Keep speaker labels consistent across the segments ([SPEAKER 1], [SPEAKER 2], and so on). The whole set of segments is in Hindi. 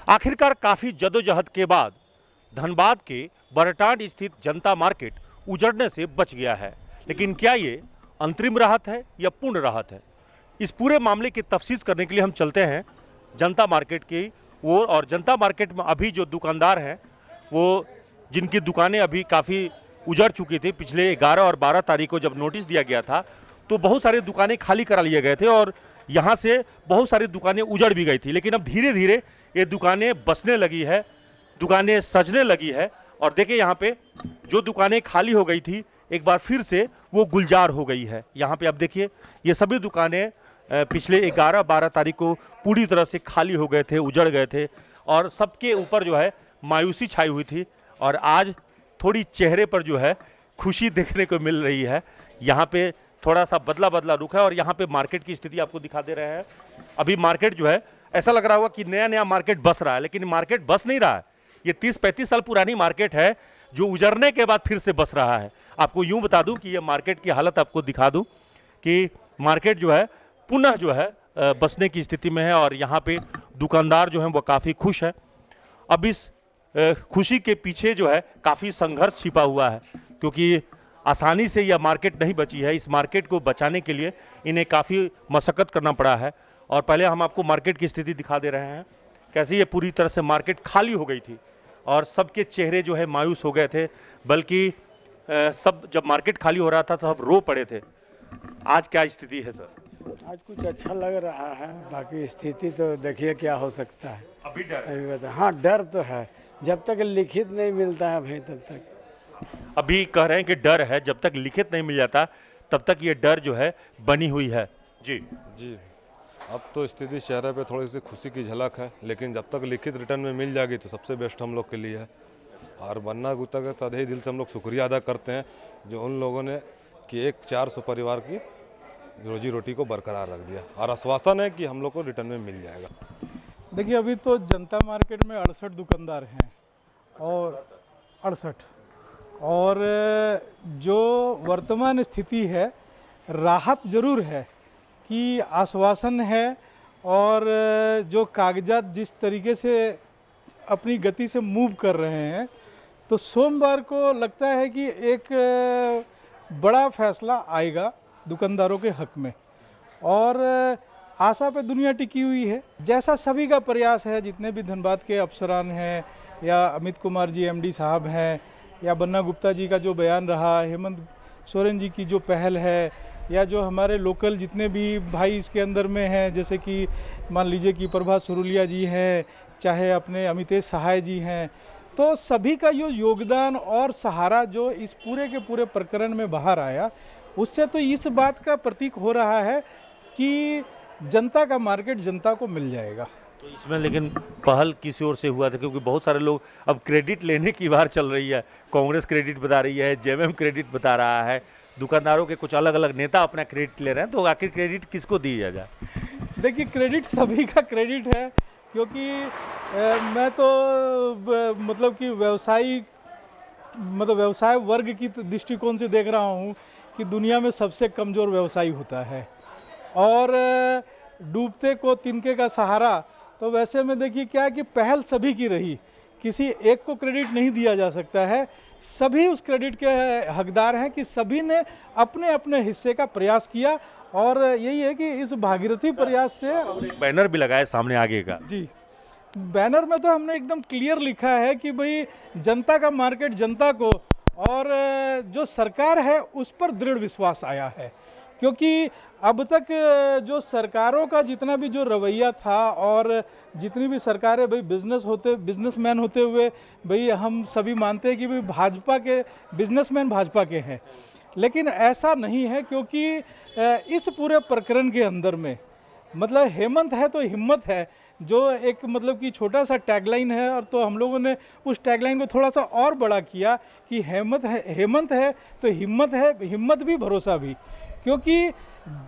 [SPEAKER 1] आखिरकार काफी जदोजहद के बाद धनबाद के बरटांड स्थित जनता मार्केट उजड़ने से बच गया है। लेकिन क्या ये अंतरिम राहत है या पूर्ण राहत है? इस पूरे मामले की तफ्सीस करने के लिए हम चलते हैं जनता मार्केट की ओर। और जनता मार्केट में अभी जो दुकानदार हैं, वो जिनकी दुकानें अभी काफ़ी उजड़ चुकी थी, पिछले 11 और 12 तारीख को जब नोटिस दिया गया था तो बहुत सारी दुकानें खाली करा लिए गए थे और यहाँ से बहुत सारी दुकानें उजड़ भी गई थी। लेकिन अब धीरे धीरे ये दुकानें बसने लगी है, दुकानें सजने लगी है। और देखिए यहाँ पे जो दुकानें खाली हो गई थी एक बार फिर से वो गुलजार हो गई है। यहाँ पे अब देखिए ये सभी दुकानें पिछले 11-12 तारीख को पूरी तरह से खाली हो गए थे, उजड़ गए थे और सबके ऊपर जो है मायूसी छाई हुई थी। और आज थोड़ी चेहरे पर जो है खुशी देखने को मिल रही है। यहाँ पे थोड़ा सा बदला बदला रुख है और यहाँ पे मार्केट की स्थिति आपको दिखा दे रहे हैं। अभी मार्केट जो है ऐसा लग रहा होगा कि नया नया मार्केट बस रहा है, लेकिन मार्केट बस नहीं रहा है। ये 30-35 साल पुरानी मार्केट है जो उजड़ने के बाद फिर से बस रहा है। आपको यूं बता दूं कि ये मार्केट की हालत आपको दिखा दूं कि मार्केट जो है पुनः जो है बसने की स्थिति में है और यहाँ पे दुकानदार जो हैं वो काफ़ी खुश है। अब इस खुशी के पीछे जो है काफ़ी संघर्ष छिपा हुआ है, क्योंकि आसानी से यह मार्केट नहीं बची है। इस मार्केट को बचाने के लिए इन्हें काफ़ी मशक्क़त करना पड़ा है। और पहले हम आपको मार्केट की स्थिति दिखा दे रहे हैं, कैसे ये पूरी तरह से मार्केट खाली हो गई थी और सबके चेहरे जो है मायूस हो गए थे। बल्कि सब जब मार्केट खाली हो रहा था तो सब रो पड़े थे। आज क्या स्थिति है सर?
[SPEAKER 2] आज कुछ अच्छा लग रहा है, बाकी स्थिति तो देखिए क्या हो सकता है।
[SPEAKER 1] अभी डर है?
[SPEAKER 2] अभी बता, हाँ डर तो है, जब तक लिखित नहीं मिलता है भाई तब तक।
[SPEAKER 1] अभी कह रहे हैं कि डर है, जब तक लिखित नहीं मिल जाता तब तक ये डर जो है बनी हुई है। जी
[SPEAKER 3] जी, अब तो स्थिति चेहरे पे थोड़ी सी खुशी की झलक है, लेकिन जब तक लिखित रिटर्न में मिल जाएगी तो सबसे बेस्ट हम लोग के लिए है। और बन्ना गुप्ता का तहे दिल से हम लोग शुक्रिया अदा करते हैं जो उन लोगों ने कि 400 परिवार की रोजी रोटी को बरकरार रख दिया और आश्वासन है कि हम लोग को रिटर्न में मिल जाएगा।
[SPEAKER 4] देखिए अभी तो जनता मार्केट में 68 दुकानदार हैं और 68 और जो वर्तमान स्थिति है राहत ज़रूर है कि आश्वासन है। और जो कागजात जिस तरीके से अपनी गति से मूव कर रहे हैं तो सोमवार को लगता है कि एक बड़ा फैसला आएगा दुकानदारों के हक में और आशा पे दुनिया टिकी हुई है। जैसा सभी का प्रयास है, जितने भी धनबाद के अफसरान हैं या अमित कुमार जी एमडी साहब हैं या बन्ना गुप्ता जी का जो बयान रहा, हेमंत सोरेन जी की जो पहल है या जो हमारे लोकल जितने भी भाई इसके अंदर में हैं, जैसे कि मान लीजिए कि प्रभात सुरुलिया जी हैं, चाहे अपने अमितेश सहाय जी हैं, तो सभी का जो योगदान और सहारा जो इस पूरे के पूरे प्रकरण में बाहर आया, उससे तो इस बात का प्रतीक हो रहा है कि जनता का मार्केट जनता को मिल जाएगा।
[SPEAKER 1] तो इसमें लेकिन पहल किसी ओर से हुआ था, क्योंकि बहुत सारे लोग अब क्रेडिट लेने की बार चल रही है। कांग्रेस क्रेडिट बता रही है, जेएमएम क्रेडिट बता रहा है, दुकानदारों के कुछ अलग अलग नेता अपना क्रेडिट ले रहे हैं। तो आखिर क्रेडिट किसको दिया जाए?
[SPEAKER 4] देखिए क्रेडिट सभी का क्रेडिट है, क्योंकि मैं तो मतलब कि व्यवसाय वर्ग की दृष्टिकोण से देख रहा हूँ कि दुनिया में सबसे कमज़ोर व्यवसायी होता है और डूबते को तिनके का सहारा। तो वैसे में देखिए क्या है कि पहल सभी की रही, किसी एक को क्रेडिट नहीं दिया जा सकता है। सभी उस क्रेडिट के हकदार हैं कि सभी ने अपने अपने हिस्से का प्रयास किया और यही है कि इस भागीरथी प्रयास से।
[SPEAKER 1] बैनर भी लगाए सामने आगे का।
[SPEAKER 4] जी, बैनर में तो हमने एकदम क्लियर लिखा है कि भाई जनता का मार्केट जनता को, और जो सरकार है उस पर दृढ़ विश्वास आया है। क्योंकि अब तक जो सरकारों का जितना भी जो रवैया था और जितनी भी सरकारें भाई बिजनेसमैन होते हुए भाई हम सभी मानते हैं कि भाई भाजपा के बिजनेसमैन भाजपा के हैं, लेकिन ऐसा नहीं है। क्योंकि इस पूरे प्रकरण के अंदर में मतलब हेमंत है तो हिम्मत है, जो एक मतलब कि छोटा सा टैगलाइन है, और तो हम लोगों ने उस टैगलाइन को थोड़ा सा और बड़ा किया कि हेमंत है तो हिम्मत है, हिम्मत भी भरोसा भी। क्योंकि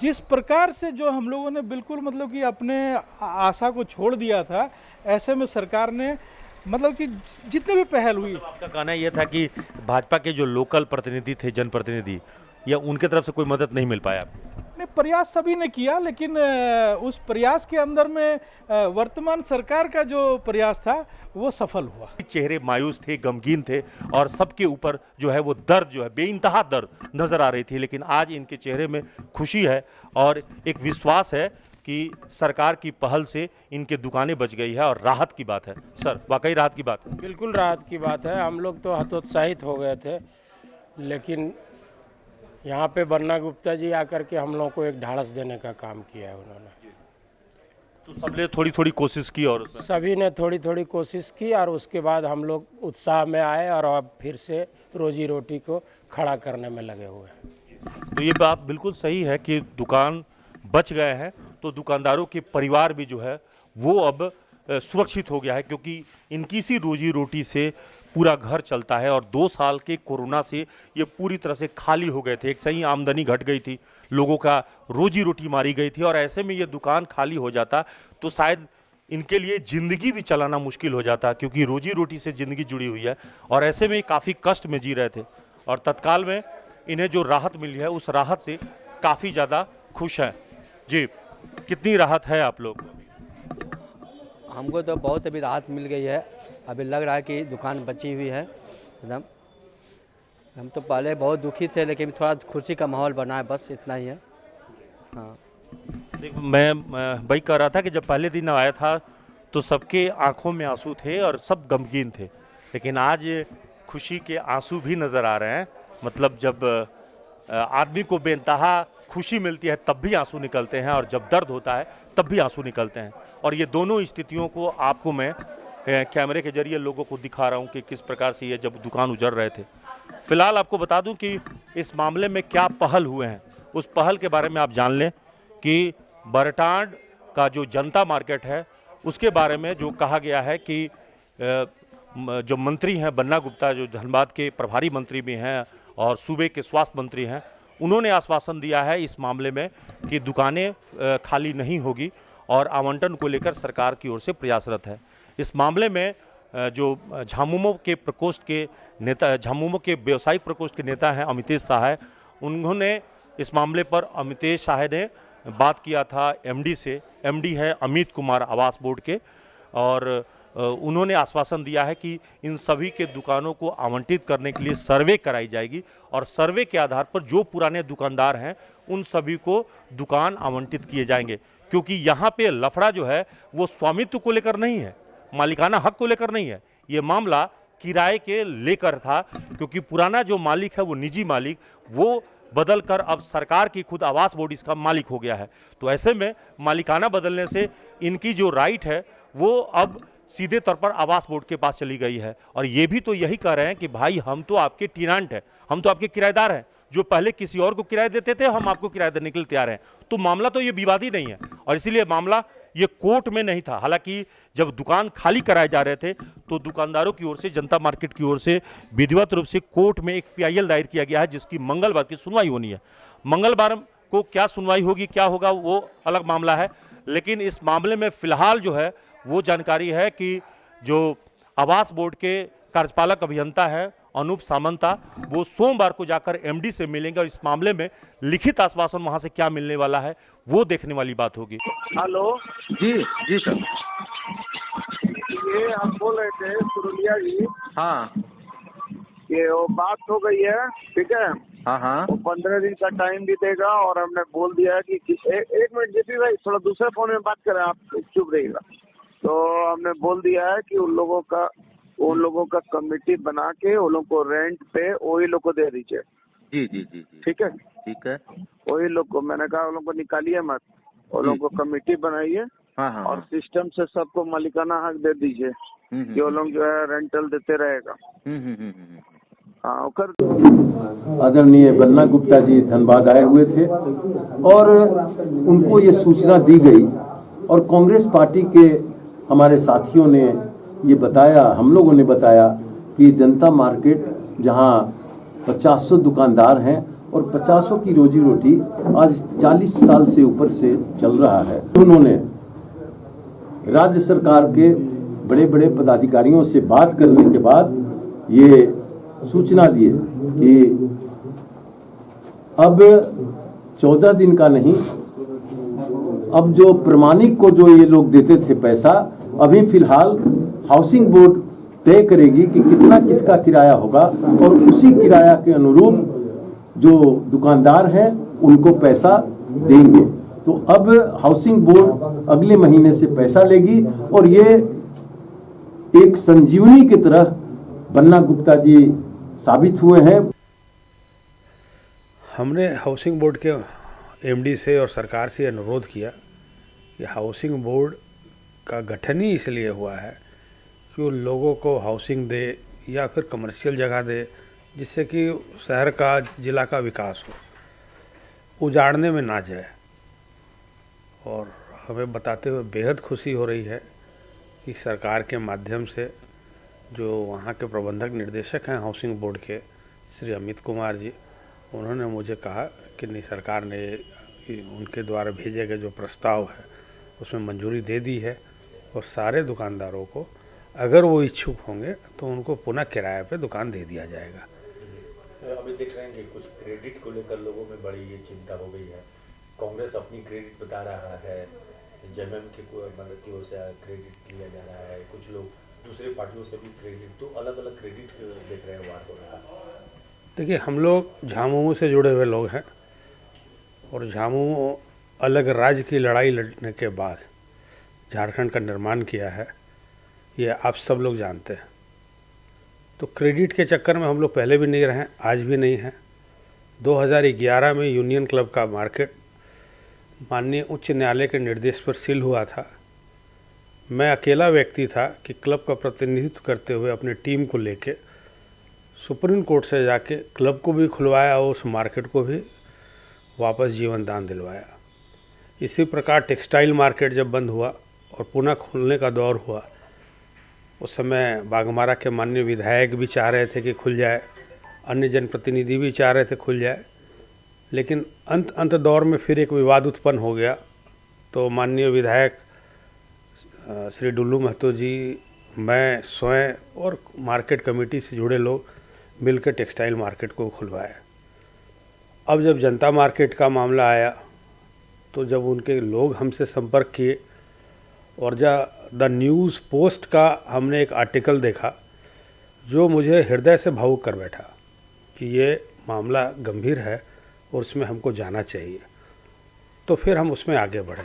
[SPEAKER 4] जिस प्रकार से जो हम लोगों ने बिल्कुल मतलब कि अपने आशा को छोड़ दिया था, ऐसे में सरकार ने मतलब कि जितने भी पहल हुई।
[SPEAKER 1] आपका कहना यह था कि भाजपा के जो लोकल प्रतिनिधि थे, जनप्रतिनिधि, या उनके तरफ से कोई मदद नहीं मिल पाया?
[SPEAKER 4] नहीं, प्रयास सभी ने किया, लेकिन उस प्रयास के अंदर में वर्तमान सरकार का जो प्रयास था वो सफल हुआ।
[SPEAKER 1] चेहरे मायूस थे, गमगीन थे और सबके ऊपर जो है वो दर्द जो है बेइंतहा दर्द नजर आ रही थी, लेकिन आज इनके चेहरे में खुशी है और एक विश्वास है कि सरकार की पहल से इनके दुकानें बच गई है और राहत की बात है। सर, वाकई राहत की बात है?
[SPEAKER 5] बिल्कुल राहत की बात है। हम लोग तो हतोत्साहित हो गए थे, लेकिन यहाँ पे बन्ना गुप्ता जी आकर के हम लोग को एक ढाढ़स देने का काम किया है उन्होंने।
[SPEAKER 1] तो सबने थोड़ी थोड़ी कोशिश की और
[SPEAKER 5] सभी ने थोड़ी थोड़ी कोशिश की और उसके बाद हम लोग उत्साह में आए और अब फिर से रोजी रोटी को खड़ा करने में लगे हुए हैं।
[SPEAKER 1] तो ये बात बिल्कुल सही है कि दुकान बच गए हैं तो दुकानदारों के परिवार भी जो है वो अब सुरक्षित हो गया है, क्योंकि इनकी सी रोजी रोटी से पूरा घर चलता है और 2 साल के कोरोना से ये पूरी तरह से खाली हो गए थे। एक सही आमदनी घट गई थी, लोगों का रोजी रोटी मारी गई थी और ऐसे में ये दुकान खाली हो जाता तो शायद इनके लिए ज़िंदगी भी चलाना मुश्किल हो जाता, क्योंकि रोजी रोटी से ज़िंदगी जुड़ी हुई है और ऐसे में काफ़ी कष्ट में जी रहे थे और तत्काल में इन्हें जो राहत मिली है उस राहत से काफ़ी ज़्यादा खुश हैं। जी, कितनी राहत है आप लोग?
[SPEAKER 6] हमको तो बहुत अभी राहत मिल गई है। अभी लग रहा है कि दुकान बची हुई है एकदम। हम तो पहले बहुत दुखी थे, लेकिन थोड़ा खुशी का माहौल बना है, बस इतना ही है। हाँ,
[SPEAKER 1] मैं वही कह रहा था कि जब पहले दिन आया था तो सबके आंखों में आंसू थे और सब गमगीन थे, लेकिन आज खुशी के आंसू भी नज़र आ रहे हैं। मतलब जब आदमी को बेइंतहा खुशी मिलती है तब भी आंसू निकलते हैं और जब दर्द होता है तब भी आंसू निकलते हैं, और ये दोनों स्थितियों को आपको मैं कैमरे के जरिए लोगों को दिखा रहा हूँ कि किस प्रकार से ये जब दुकान उजड़ रहे थे। फिलहाल आपको बता दूं कि इस मामले में क्या पहल हुए हैं, उस पहल के बारे में आप जान लें कि बरटांड का जो जनता मार्केट है उसके बारे में जो कहा गया है कि जो मंत्री हैं बन्ना गुप्ता, जो धनबाद के प्रभारी मंत्री भी हैं और सूबे के स्वास्थ्य मंत्री हैं, उन्होंने आश्वासन दिया है इस मामले में कि दुकानें खाली नहीं होगी और आवंटन को लेकर सरकार की ओर से प्रयासरत है। इस मामले में जो झामुमो के प्रकोष्ठ के नेता, झामुमो के व्यवसायिक प्रकोष्ठ के नेता हैं अमितेश शाह, उन्होंने इस मामले पर अमितेश शाह ने बात किया था एमडी से। एमडी है अमित कुमार आवास बोर्ड के, और उन्होंने आश्वासन दिया है कि इन सभी के दुकानों को आवंटित करने के लिए सर्वे कराई जाएगी और सर्वे के आधार पर जो पुराने दुकानदार हैं उन सभी को दुकान आवंटित किए जाएंगे, क्योंकि यहाँ पे लफड़ा जो है वो स्वामित्व को लेकर नहीं है, मालिकाना हक को लेकर नहीं है, ये मामला किराए के लेकर था, क्योंकि पुराना जो मालिक है वो निजी मालिक, वो बदल कर अब सरकार की खुद आवास बोर्ड इसका मालिक हो गया है। तो ऐसे में मालिकाना बदलने से इनकी जो राइट है वो अब सीधे तौर पर आवास बोर्ड के पास चली गई है, और ये भी तो यही कह रहे हैं कि भाई हम तो आपके टेनेंट हैं, हम तो आपके किराएदार हैं, जो पहले किसी और को किराया देते थे हम आपको किराया देने के लिए तैयार हैं। तो मामला तो ये विवादी नहीं है और इसीलिए मामला ये कोर्ट में नहीं था। हालांकि जब दुकान खाली कराए जा रहे थे तो दुकानदारों की ओर से, जनता मार्केट की ओर से विधिवत रूप से कोर्ट में एक FIL दायर किया गया है, जिसकी मंगलवार की सुनवाई होनी है। मंगलवार को क्या सुनवाई होगी, क्या होगा, वो अलग मामला है, लेकिन इस मामले में फिलहाल जो है वो जानकारी है कि जो आवास बोर्ड के कार्यपालक अभियंता है अनूप सामंता, वो सोमवार को जाकर MD से मिलेंगे और इस मामले में लिखित आश्वासन वहां से क्या मिलने वाला है वो देखने वाली बात होगी।
[SPEAKER 7] हेलो
[SPEAKER 8] जी जी सर।
[SPEAKER 7] ये हम बोल रहे थे सुरुलिया जी।
[SPEAKER 8] हाँ,
[SPEAKER 7] ये वो बात हो गई है, ठीक है।
[SPEAKER 8] हाँ हाँ,
[SPEAKER 7] वो 15 दिन का टाइम भी देगा और हमने बोल दिया है कि एक मिनट जेपी भाई, थोड़ा दूसरे फोन में बात करें, आप चुप रहिएगा। तो हमने बोल दिया है कि उन लोगों का कमेटी बना के उन लोगों को रेंट पे वही लोग को दे दीजिए।
[SPEAKER 8] जी जी जी जी,
[SPEAKER 7] ठीक है,
[SPEAKER 8] ठीक है।
[SPEAKER 7] वही लोग को, मैंने कहा उन लोग को निकालिए मत, उन लोगों को कमेटी बनाइए
[SPEAKER 8] हाँ हाँ,
[SPEAKER 7] और सिस्टम से सबको मालिकाना हक दे दीजिए कि वो लोग जो है रेंटल देते रहेगा। हाँ,
[SPEAKER 9] आदरणीय बन्ना गुप्ता जी धनबाद आए हुए थे और उनको ये सूचना दी गई और कांग्रेस पार्टी के हमारे साथियों ने ये बताया, हम लोगों ने बताया कि जनता मार्केट जहां 500 दुकानदार हैं और 500 की रोजी रोटी आज 40 साल से ऊपर से चल रहा है। उन्होंने राज्य सरकार के बड़े बड़े पदाधिकारियों से बात करने के बाद ये सूचना दिए कि अब 14 दिन का नहीं, अब जो प्रमाणिक को जो ये लोग देते थे पैसा, अभी फिलहाल हाउसिंग बोर्ड तय करेगी कि कितना किसका किराया होगा और उसी किराया के अनुरूप जो दुकानदार हैं उनको पैसा देंगे। तो अब हाउसिंग बोर्ड अगले महीने से पैसा लेगी और ये एक संजीवनी की तरह बन्ना गुप्ता जी साबित हुए हैं।
[SPEAKER 10] हमने हाउसिंग बोर्ड के एमडी से और सरकार से अनुरोध किया कि हाउसिंग बोर्ड का गठन ही इसलिए हुआ है कि वो लोगों को हाउसिंग दे या फिर कमर्शियल जगह दे, जिससे कि शहर का, ज़िला का विकास हो, उजाड़ने में ना जाए। और हमें बताते हुए बेहद खुशी हो रही है कि सरकार के माध्यम से जो वहाँ के प्रबंधक निर्देशक हैं हाउसिंग बोर्ड के, श्री अमित कुमार जी, उन्होंने मुझे कहा कि नहीं, सरकार ने उनके द्वारा भेजे गए जो प्रस्ताव है उसमें मंजूरी दे दी है और सारे दुकानदारों को अगर वो इच्छुक होंगे तो उनको पुनः किराए पे दुकान दे दिया जाएगा।
[SPEAKER 1] अभी देख रहे हैं कि कुछ क्रेडिट को लेकर लोगों में बड़ी ये चिंता हो गई है। कांग्रेस अपनी क्रेडिट बता रहा है, जेएमएम की मतलब की ओर से क्रेडिट लिया जा रहा है, कुछ लोग दूसरे पार्टियों से भी क्रेडिट, तो अलग अलग क्रेडिट देख रहे हैं, वार हो रहा है।
[SPEAKER 10] देखिए, हम लोग झामुमो से जुड़े हुए लोग हैं और झामुमो अलग राज्य की लड़ाई लड़ने के बाद झारखंड का निर्माण किया है, ये आप सब लोग जानते हैं। तो क्रेडिट के चक्कर में हम लोग पहले भी नहीं रहे, आज भी नहीं हैं। 2011 में यूनियन क्लब का मार्केट माननीय उच्च न्यायालय के निर्देश पर सील हुआ था। मैं अकेला व्यक्ति था कि क्लब का प्रतिनिधित्व करते हुए अपनी टीम को लेके सुप्रीम कोर्ट से जाके क्लब को भी खुलवाया और उस मार्केट को भी वापस जीवन दान दिलवाया। इसी प्रकार टेक्सटाइल मार्केट जब बंद हुआ और पुनः खुलने का दौर हुआ, उस समय बाघमारा के माननीय विधायक भी चाह रहे थे कि खुल जाए, अन्य जनप्रतिनिधि भी चाह रहे थे खुल जाए, लेकिन अंत दौर में फिर एक विवाद उत्पन्न हो गया। तो माननीय विधायक श्री डुल्लू महतो जी, मैं स्वयं और मार्केट कमेटी से जुड़े लोग मिलकर टेक्सटाइल मार्केट को खुलवाया। अब जब जनता मार्केट का मामला आया तो जब उनके लोग हमसे संपर्क किए और जब द न्यूज़ पोस्ट का हमने एक आर्टिकल देखा जो मुझे हृदय से भावुक कर बैठा कि ये मामला गंभीर है और उसमें हमको जाना चाहिए, तो फिर हम उसमें आगे बढ़े।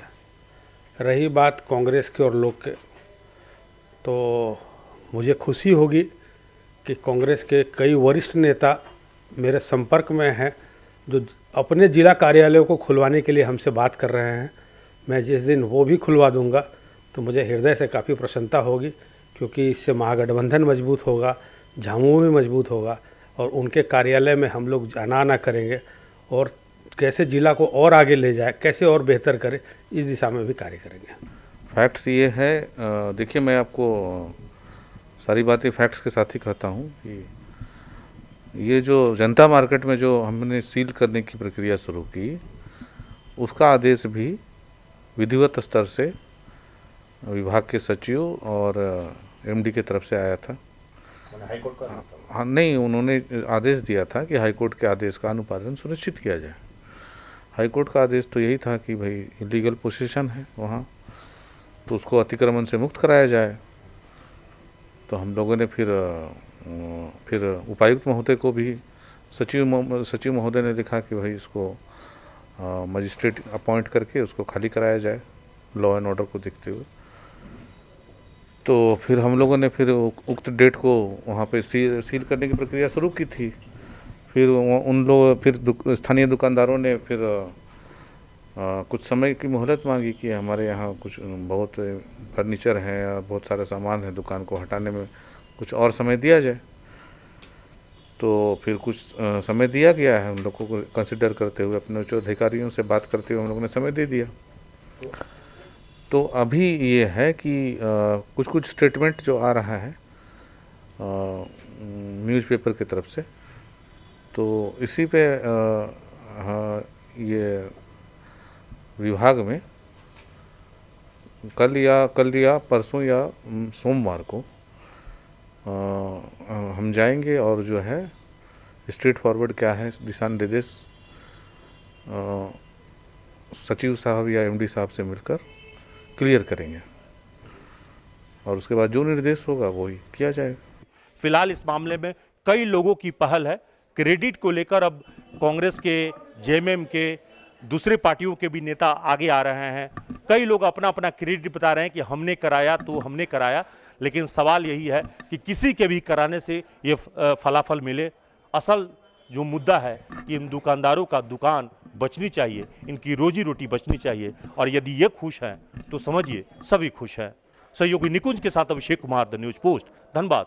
[SPEAKER 10] रही बात कांग्रेस के और लोग के, तो मुझे खुशी होगी कि कांग्रेस के कई वरिष्ठ नेता मेरे संपर्क में हैं जो अपने ज़िला कार्यालयों को खुलवाने के लिए हमसे बात कर रहे हैं। मैं जिस दिन वो भी खुलवा दूंगा तो मुझे हृदय से काफ़ी प्रसन्नता होगी, क्योंकि इससे महागठबंधन मजबूत होगा, झामुमो भी मजबूत होगा और उनके कार्यालय में हम लोग जाना आना करेंगे और कैसे ज़िला को और आगे ले जाए, कैसे और बेहतर करे, इस दिशा में भी कार्य करेंगे।
[SPEAKER 11] फैक्ट्स ये है, देखिए मैं आपको सारी बातें फैक्ट्स के साथ ही कहता हूँ कि ये जो जनता मार्केट में जो हमने सील करने की प्रक्रिया शुरू की, उसका आदेश भी विधिवत स्तर से विभाग के सचिव और एमडी की तरफ से आया था।
[SPEAKER 1] हाईकोर्ट का
[SPEAKER 11] हाँ, नहीं, उन्होंने आदेश दिया था कि हाईकोर्ट के आदेश का अनुपालन सुनिश्चित किया जाए। हाईकोर्ट का आदेश तो यही था कि भाई इलीगल पोजीशन है वहाँ, तो उसको अतिक्रमण से मुक्त कराया जाए। तो हम लोगों ने फिर उपायुक्त महोदय को भी, सचिव महोदय ने लिखा कि भाई इसको मजिस्ट्रेट अपॉइंट करके उसको खाली कराया जाए लॉ एंड ऑर्डर को देखते हुए। तो फिर हम लोगों ने फिर उक्त डेट को वहाँ पे सील करने की प्रक्रिया शुरू की थी। फिर फिर स्थानीय दुकानदारों ने फिर कुछ समय की मोहलत मांगी कि हमारे यहाँ कुछ बहुत फर्नीचर है और बहुत सारा सामान है, दुकान को हटाने में कुछ और समय दिया जाए। तो फिर कुछ समय दिया गया है, हम लोग को कंसिडर करते हुए, अपने उच्च अधिकारियों से बात करते हुए हम लोगों ने समय दे दिया। तो अभी ये है कि कुछ स्टेटमेंट जो आ रहा है न्यूज़पेपर की तरफ से, तो इसी पे ये विभाग में कल या परसों या सोमवार को हम जाएंगे और जो है स्ट्रेट फॉरवर्ड क्या है दिशा निर्देश सचिव साहब या एमडी साहब से मिलकर क्लियर करेंगे और उसके बाद जो निर्देश होगा वही किया जाएगा।
[SPEAKER 1] फिलहाल इस मामले में कई लोगों की पहल है। क्रेडिट को लेकर अब कांग्रेस के, जेएमएम के, दूसरे पार्टियों के भी नेता आगे आ रहे हैं। कई लोग अपना अपना क्रेडिट बता रहे हैं कि हमने कराया तो हमने कराया, लेकिन सवाल यही है कि किसी के भी कराने से ये फलाफल मिले। असल जो मुद्दा है कि इन दुकानदारों का दुकान बचनी चाहिए, इनकी रोजी रोटी बचनी चाहिए, और यदि ये खुश हैं तो समझिए सभी खुश हैं। सहयोगी निकुंज के साथ Abhishek Kumar, the news post, Dhanbad.